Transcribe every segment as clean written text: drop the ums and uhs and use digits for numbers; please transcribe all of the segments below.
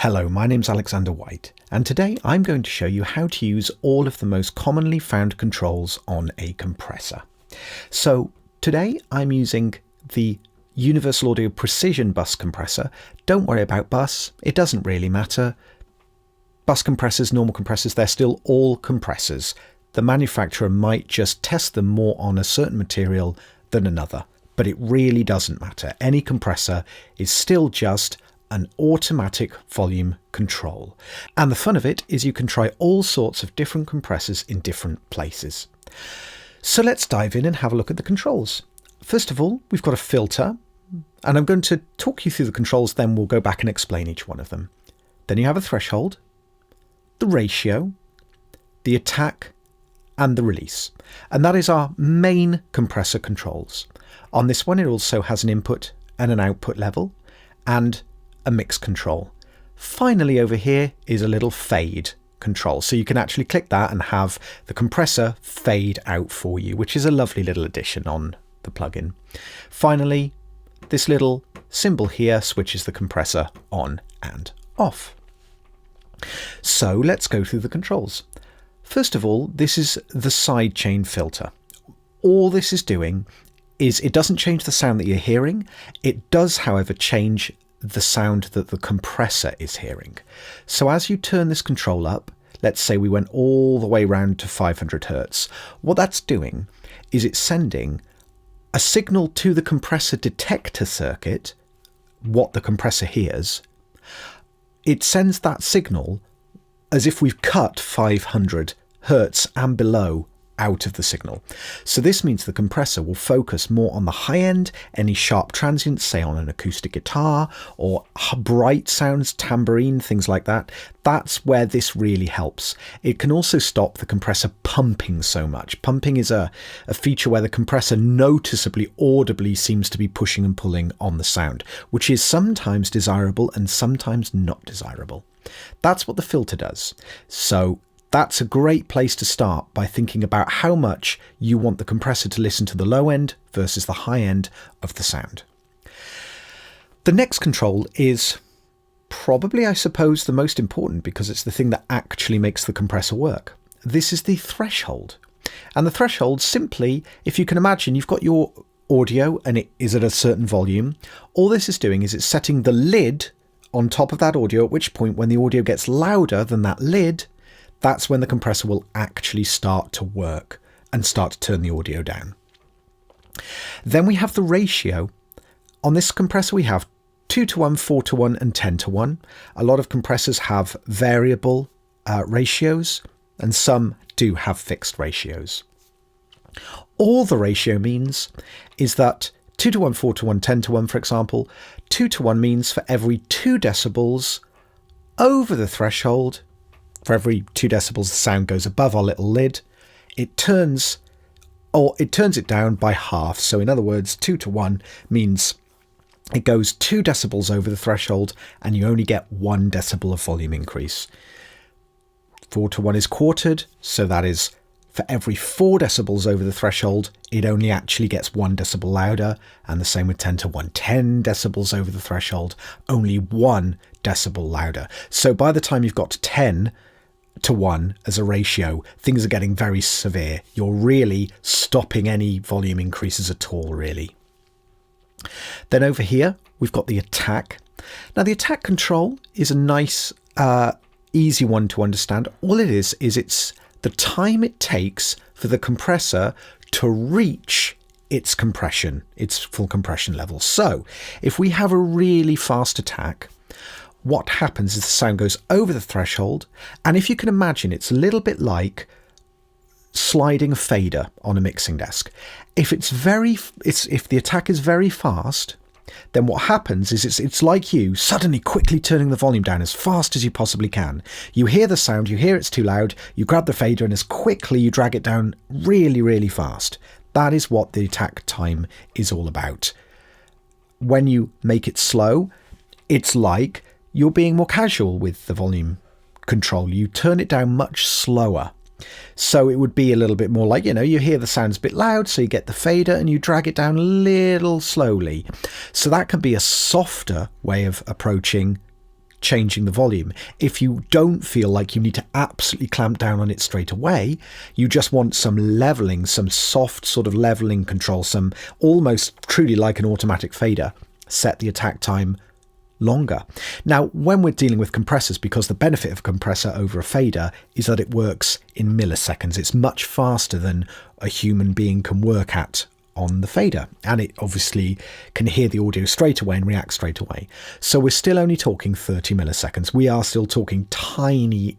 Hello, my name's Alexander White, and today I'm going to show you how to use all of the most commonly found controls on a compressor. So today I'm using the Universal Audio Precision bus compressor. Don't worry about bus, it doesn't really matter. Bus compressors, normal compressors, they're still all compressors. The manufacturer might just test them more on a certain material than another, but it really doesn't matter. Any compressor is still just an automatic volume control. And the fun of it is you can try all sorts of different compressors in different places. So let's dive in and have a look at the controls. First of all, we've got a filter, and I'm going to talk you through the controls, then we'll go back and explain each one of them. Then you have a threshold, the ratio, the attack, and the release. And that is our main compressor controls. On this one, it also has an input and an output level, and a mix control. Finally, over here is a little fade control. So you can actually click that and have the compressor fade out for you, which is a lovely little addition on the plugin. Finally, this little symbol here switches the compressor on and off. So let's go through the controls. First of all, this is the sidechain filter. All this is doing is it doesn't change the sound that you're hearing. It does, however, change the sound that the compressor is hearing. So as you turn this control up, let's say we went all the way round to 500 Hertz, what that's doing is it's sending a signal to the compressor detector circuit, what the compressor hears. It sends that signal as if we've cut 500 Hertz and below out of the signal. So this means the compressor will focus more on the high end, any sharp transients, say on an acoustic guitar, or bright sounds, tambourine, things like that. That's where this really helps. It can also stop the compressor pumping so much. Pumping is a feature where the compressor noticeably, audibly seems to be pushing and pulling on the sound, which is sometimes desirable and sometimes not desirable. That's what the filter does. So that's a great place to start by thinking about how much you want the compressor to listen to the low end versus the high end of the sound. The next control is probably, I suppose, the most important because it's the thing that actually makes the compressor work. This is the threshold. And the threshold simply, if you can imagine, you've got your audio and it is at a certain volume. All this is doing is it's setting the lid on top of that audio, at which point when the audio gets louder than that lid, that's when the compressor will actually start to work and start to turn the audio down. Then we have the ratio. On this compressor we have 2:1, 4:1 and 10:1. A lot of compressors have variable ratios and some do have fixed ratios. All the ratio means is that 2:1, 4:1, 10:1, for example, 2:1 means for every 2 decibels over the threshold, for every 2 decibels the sound goes above our little lid, it turns it down by half. So in other words, 2:1 means it goes 2 decibels over the threshold and you only get 1 decibel of volume increase. 4:1 is quartered, so that is for every 4 decibels over the threshold, it only actually gets 1 decibel louder, and the same with 10:1. 10 decibels over the threshold, only 1 decibel louder. So by the time you've got to 10:1 as a ratio, things are getting very severe. You're really stopping any volume increases at all, really. Then over here, we've got the attack. Now the attack control is a nice, easy one to understand. All it is it's the time it takes for the compressor to reach its compression, its full compression level. So if we have a really fast attack, what happens is the sound goes over the threshold, and if you can imagine, it's a little bit like sliding a fader on a mixing desk. If if the attack is very fast, then what happens is it's like you suddenly quickly turning the volume down as fast as you possibly can. You hear the sound, you hear it's too loud, you grab the fader and as quickly you drag it down really, really fast. That is what the attack time is all about. When you make it slow, it's like you're being more casual with the volume control. You turn it down much slower. So it would be a little bit more like, you hear the sounds a bit loud, so you get the fader and you drag it down a little slowly. So that can be a softer way of approaching changing the volume. If you don't feel like you need to absolutely clamp down on it straight away, you just want some leveling, some soft sort of leveling control, some almost truly like an automatic fader, set the attack time longer. Now, when we're dealing with compressors, because the benefit of a compressor over a fader is that it works in milliseconds. It's much faster than a human being can work at on the fader, and it obviously can hear the audio straight away and react straight away. So we're still only talking 30 milliseconds. We are still talking tiny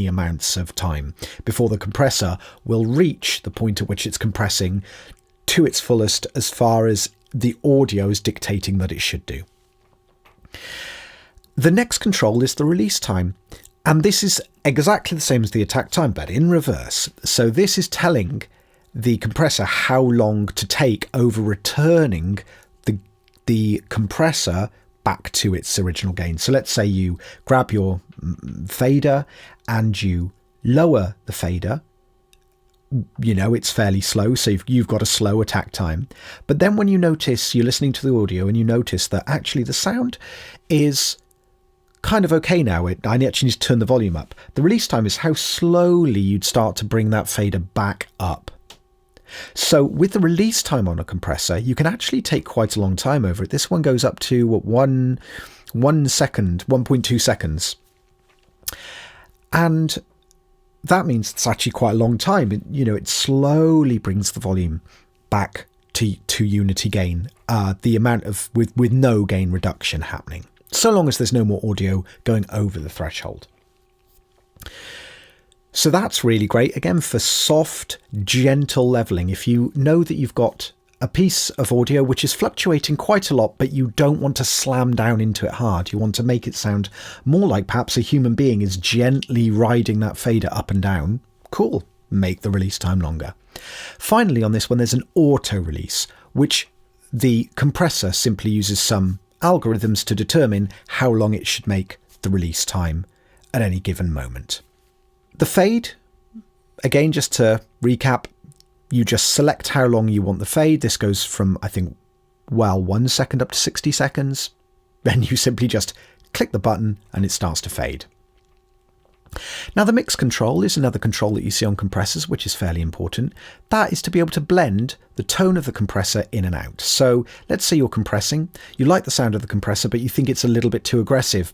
amounts of time before the compressor will reach the point at which it's compressing to its fullest as far as the audio is dictating that it should do. The next control is the release time, and this is exactly the same as the attack time, but in reverse. So this is telling the compressor how long to take over returning the compressor back to its original gain. So let's say you grab your fader and you lower the fader. You know, it's fairly slow, so you've got a slow attack time. But then when you notice, you're listening to the audio and you notice that actually the sound is kind of okay now. I actually need to turn the volume up. The release time is how slowly you'd start to bring that fader back up. So with the release time on a compressor, you can actually take quite a long time over it. This one goes up to 1 second, 1.2 seconds. And that means it's actually quite a long time. It slowly brings the volume back to unity gain, the amount of with no gain reduction happening, so long as there's no more audio going over the threshold. So that's really great, again, for soft, gentle leveling. If you know that you've got a piece of audio which is fluctuating quite a lot, but you don't want to slam down into it hard, you want to make it sound more like perhaps a human being is gently riding that fader up and down, cool, make the release time longer. Finally, on this one, there's an auto release, which the compressor simply uses some algorithms to determine how long it should make the release time at any given moment. The fade, again, just to recap, you just select how long you want the fade. This goes from, 1 second up to 60 seconds. Then you simply just click the button and it starts to fade. Now, the mix control is another control that you see on compressors, which is fairly important. That is to be able to blend the tone of the compressor in and out. So let's say you're compressing, you like the sound of the compressor, but you think it's a little bit too aggressive.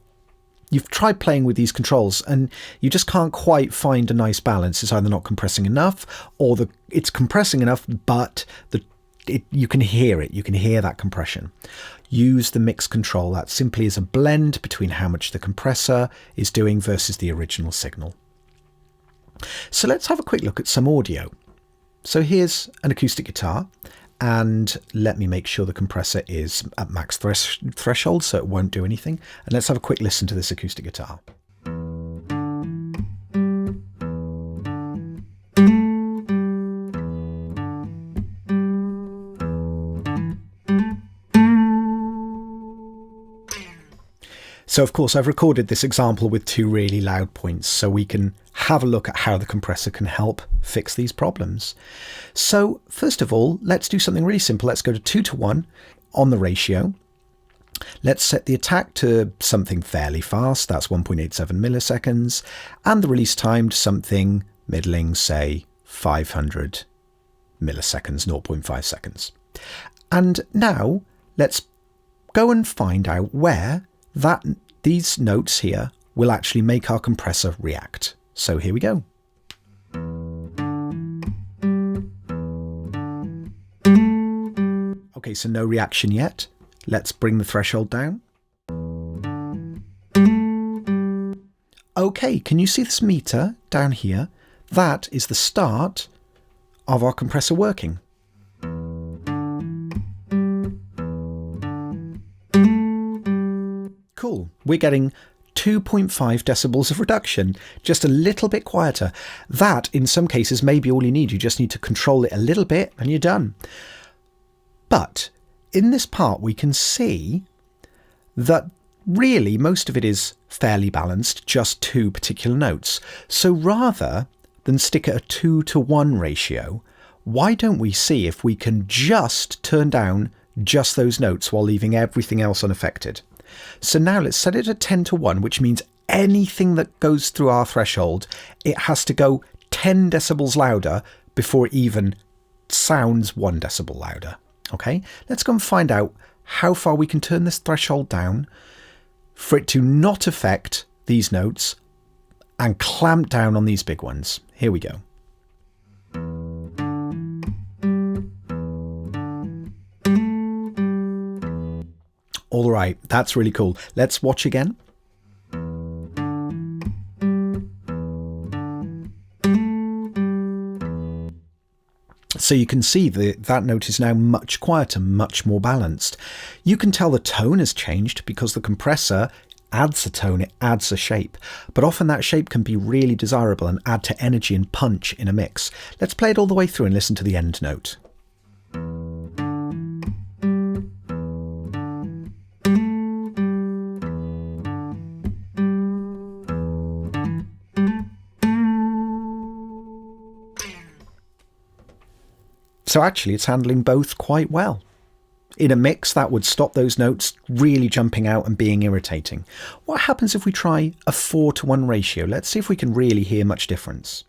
You've tried playing with these controls and you just can't quite find a nice balance. It's either not compressing enough or it's compressing enough, but you can hear it. You can hear that compression. Use the mix control. That simply is a blend between how much the compressor is doing versus the original signal. So let's have a quick look at some audio. So here's an acoustic guitar. And let me make sure the compressor is at max threshold so it won't do anything. And let's have a quick listen to this acoustic guitar. So of course I've recorded this example with 2 really loud points so we can have a look at how the compressor can help fix these problems. So first of all, let's do something really simple. Let's go to 2:1 on the ratio. Let's set the attack to something fairly fast, that's 1.87 milliseconds, and the release time to something middling, say 500 milliseconds, 0.5 seconds. And now let's go and find out where these notes here will actually make our compressor react. So here we go. Okay, so no reaction yet. Let's bring the threshold down. Okay, can you see this meter down here? That is the start of our compressor working. Cool. We're getting 2.5 decibels of reduction, just a little bit quieter. That, in some cases, may be all you need. You just need to control it a little bit and you're done. But in this part, we can see that really most of it is fairly balanced, just 2 particular notes. So rather than stick at a 2:1 ratio, why don't we see if we can just turn down just those notes while leaving everything else unaffected? So now let's set it at 10 to 1, which means anything that goes through our threshold, it has to go 10 decibels louder before it even sounds 1 decibel louder. Okay, let's go and find out how far we can turn this threshold down for it to not affect these notes and clamp down on these big ones. Here we go. All right, that's really cool. Let's watch again. So you can see that note is now much quieter, much more balanced. You can tell the tone has changed because the compressor adds a tone, it adds a shape. But often that shape can be really desirable and add to energy and punch in a mix. Let's play it all the way through and listen to the end note. So actually it's handling both quite well. In a mix, that would stop those notes really jumping out and being irritating. What happens if we try a 4 to 1 ratio? Let's see if we can really hear much difference.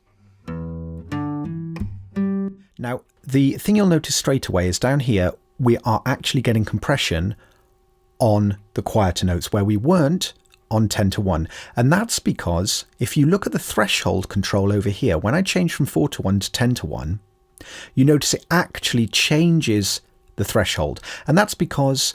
Now, the thing you'll notice straight away is down here, we are actually getting compression on the quieter notes where we weren't on 10 to 1. And that's because if you look at the threshold control over here, when I change from 4 to 1 to 10 to 1, you notice it actually changes the threshold. And that's because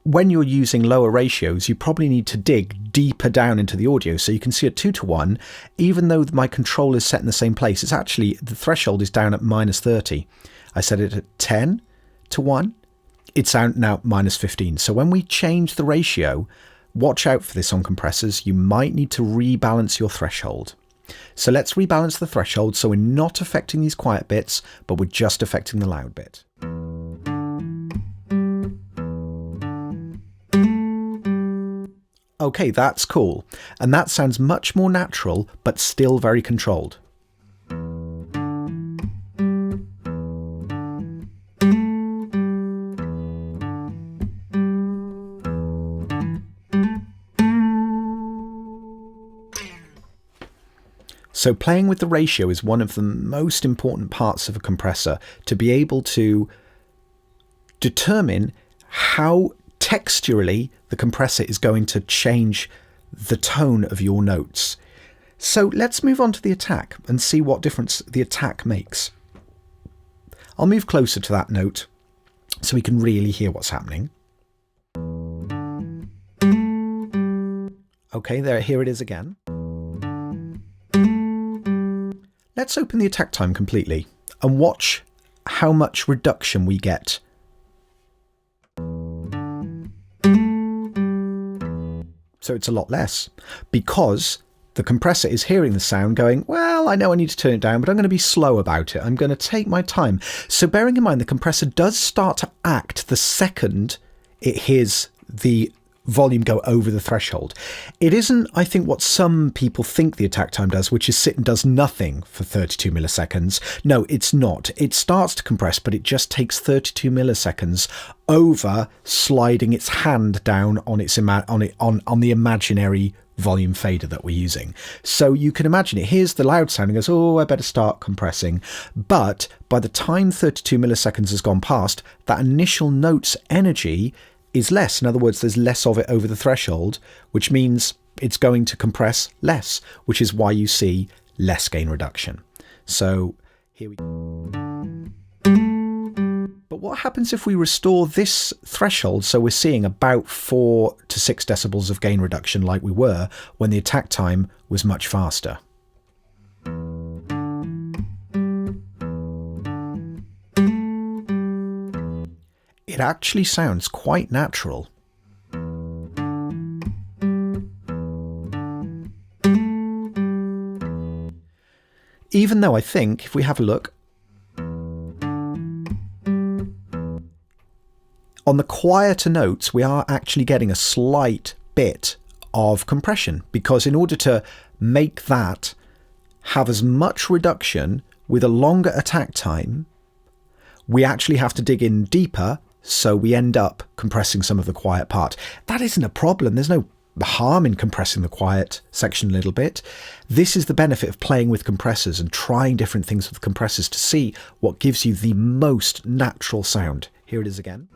when you're using lower ratios, you probably need to dig deeper down into the audio. So you can see at 2 to 1, even though my control is set in the same place, it's actually, the threshold is down at -30. I set it at 10 to 1. It's out now at -15. So when we change the ratio, watch out for this on compressors. You might need to rebalance your threshold. So let's rebalance the threshold so we're not affecting these quiet bits, but we're just affecting the loud bit. Okay, that's cool. And that sounds much more natural, but still very controlled. So playing with the ratio is one of the most important parts of a compressor, to be able to determine how texturally the compressor is going to change the tone of your notes. So let's move on to the attack and see what difference the attack makes. I'll move closer to that note so we can really hear what's happening. Okay, here it is again. Let's open the attack time completely and watch how much reduction we get. So it's a lot less because the compressor is hearing the sound going, well, I know I need to turn it down, but I'm going to be slow about it. I'm going to take my time. So bearing in mind, the compressor does start to act the second it hears the volume go over the threshold. It isn't, I think, what some people think the attack time does, which is sit and does nothing for 32 milliseconds. No, it's not. It starts to compress, but it just takes 32 milliseconds over sliding its hand down on its on the imaginary volume fader that we're using. So you can imagine it hears the loud sound and goes, oh, I better start compressing. But by the time 32 milliseconds has gone past, that initial note's energy is less. In other words, there's less of it over the threshold, which means it's going to compress less, which is why you see less gain reduction. So here we go. But what happens if we restore this threshold so we're seeing about 4 to 6 decibels of gain reduction like we were when the attack time was much faster? It actually sounds quite natural. Even though I think, if we have a look, on the quieter notes, we are actually getting a slight bit of compression, because in order to make that have as much reduction with a longer attack time, we actually have to dig in deeper so we end up compressing some of the quiet part. That isn't a problem. There's no harm in compressing the quiet section a little bit. This is the benefit of playing with compressors and trying different things with compressors to see what gives you the most natural sound. Here it is again.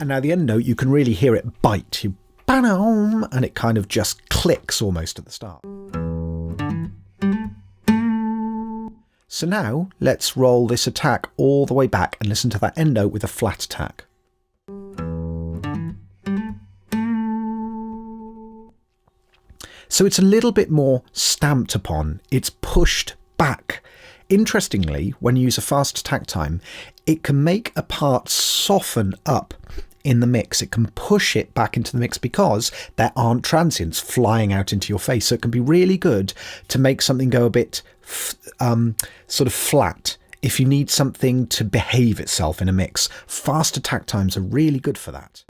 And now the end note, you can really hear it bite. You bam, and it kind of just clicks almost at the start. So now let's roll this attack all the way back and listen to that end note with a flat attack. So it's a little bit more stamped upon. It's pushed back. Interestingly, when you use a fast attack time, it can make a part soften up in the mix. It can push it back into the mix because there aren't transients flying out into your face. So it can be really good to make something go a bit sort of flat. If you need something to behave itself in a mix, fast attack times are really good for that.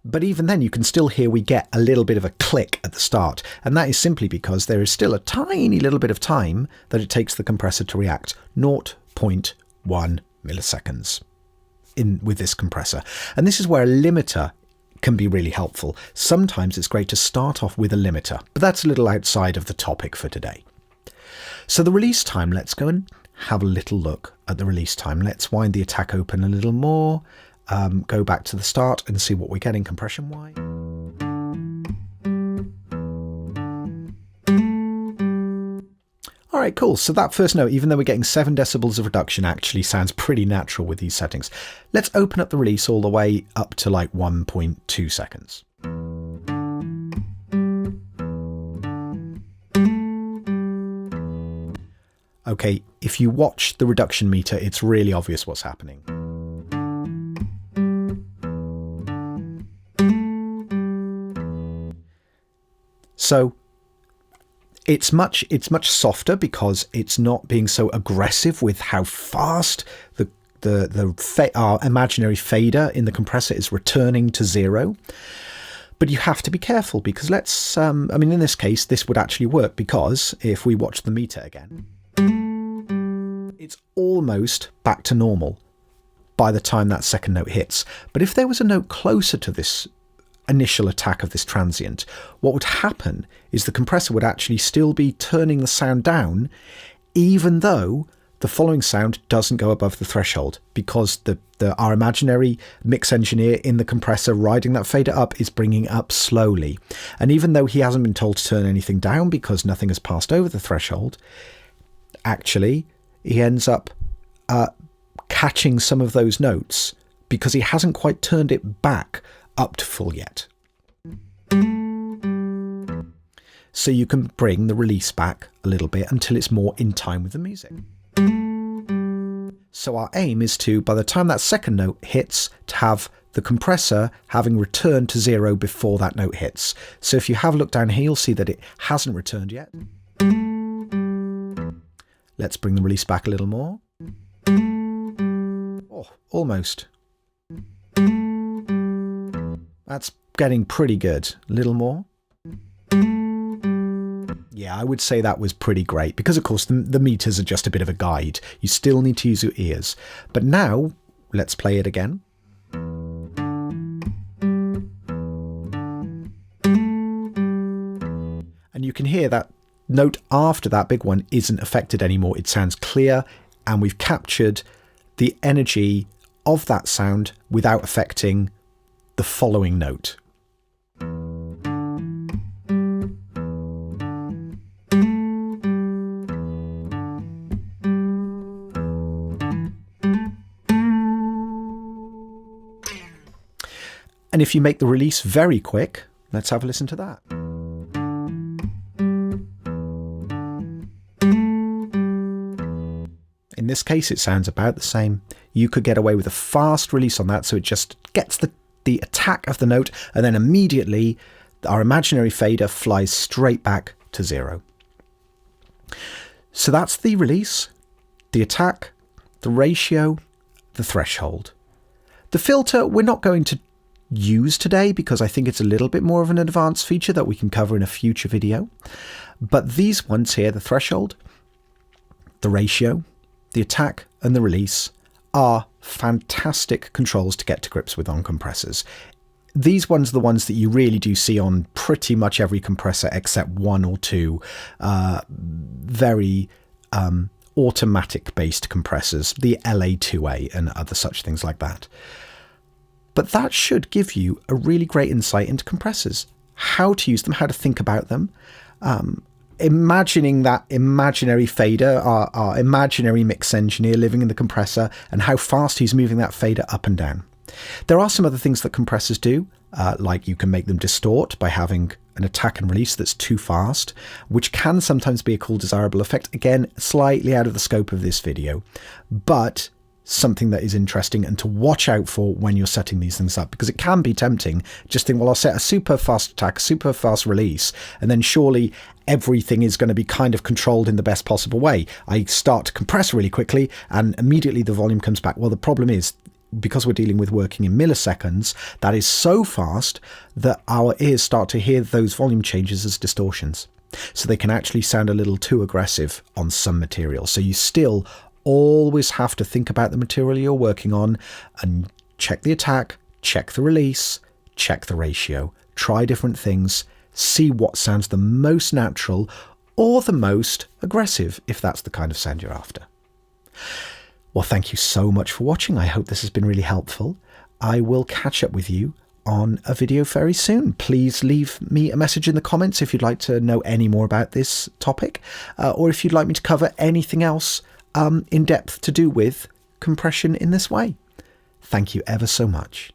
But even then, you can still hear we get a little bit of a click at the start. And that is simply because there is still a tiny little bit of time that it takes the compressor to react. 0.1 milliseconds with this compressor. And this is where a limiter can be really helpful. Sometimes it's great to start off with a limiter, but that's a little outside of the topic for today. So the release time, let's go and have a little look at the release time. Let's wind the attack open a little more. Go back to the start and see what we're getting compression-wise. All right, cool. So that first note, even though we're getting 7 decibels of reduction, actually sounds pretty natural with these settings. Let's open up the release all the way up to like 1.2 seconds. Okay, if you watch the reduction meter, it's really obvious what's happening. So it's much softer because it's not being so aggressive with how fast our imaginary fader in the compressor is returning to 0. But you have to be careful because in this case, this would actually work because if we watch the meter again, it's almost back to normal by the time that second note hits. But if there was a note closer to this initial attack of this transient, what would happen is the compressor would actually still be turning the sound down, even though the following sound doesn't go above the threshold, because our imaginary mix engineer in the compressor riding that fader up is bringing up slowly. And even though he hasn't been told to turn anything down because nothing has passed over the threshold, actually he ends up catching some of those notes because he hasn't quite turned it back up to full yet. So you can bring the release back a little bit until it's more in time with the music. So our aim is to, by the time that second note hits, to have the compressor having returned to 0 before that note hits. So if you have a look down here, you'll see that it hasn't returned yet. Let's bring the release back a little more. Oh, almost. That's getting pretty good. A little more. Yeah, I would say that was pretty great because, of course, the meters are just a bit of a guide. You still need to use your ears. But now, let's play it again. And you can hear that note after that big one isn't affected anymore. It sounds clear, and we've captured the energy of that sound without affecting the following note. And if you make the release very quick, let's have a listen to that. In this case, it sounds about the same. You could get away with a fast release on that, so it just gets the attack of the note, and then immediately our imaginary fader flies straight back to 0. So that's the release, the attack, the ratio, the threshold. The filter we're not going to use today because I think it's a little bit more of an advanced feature that we can cover in a future video. But these ones here, the threshold, the ratio, the attack and the release, are fantastic controls to get to grips with on compressors. These ones are the ones that you really do see on pretty much every compressor except one or two very automatic based compressors, the LA2A and other such things like that. But that should give you a really great insight into compressors, how to use them, how to think about them. Imagining that imaginary fader, our imaginary mix engineer living in the compressor, and how fast he's moving that fader up and down. There are some other things that compressors do, like you can make them distort by having an attack and release that's too fast, which can sometimes be a cool desirable effect. Again, slightly out of the scope of this video, but something that is interesting and to watch out for when you're setting these things up, because it can be tempting. Just think, well, I'll set a super fast attack, super fast release, and then surely everything is going to be kind of controlled in the best possible way. I start to compress really quickly and immediately the volume comes back. Well, the problem is, because we're dealing with working in milliseconds, that is so fast that our ears start to hear those volume changes as distortions. So they can actually sound a little too aggressive on some material. So you still always have to think about the material you're working on and check the attack, check the release, check the ratio, try different things, see what sounds the most natural or the most aggressive, if that's the kind of sound you're after. Well, thank you so much for watching. I hope this has been really helpful. I will catch up with you on a video very soon. Please leave me a message in the comments if you'd like to know any more about this topic, or if you'd like me to cover anything else in depth to do with compression in this way. Thank you ever so much.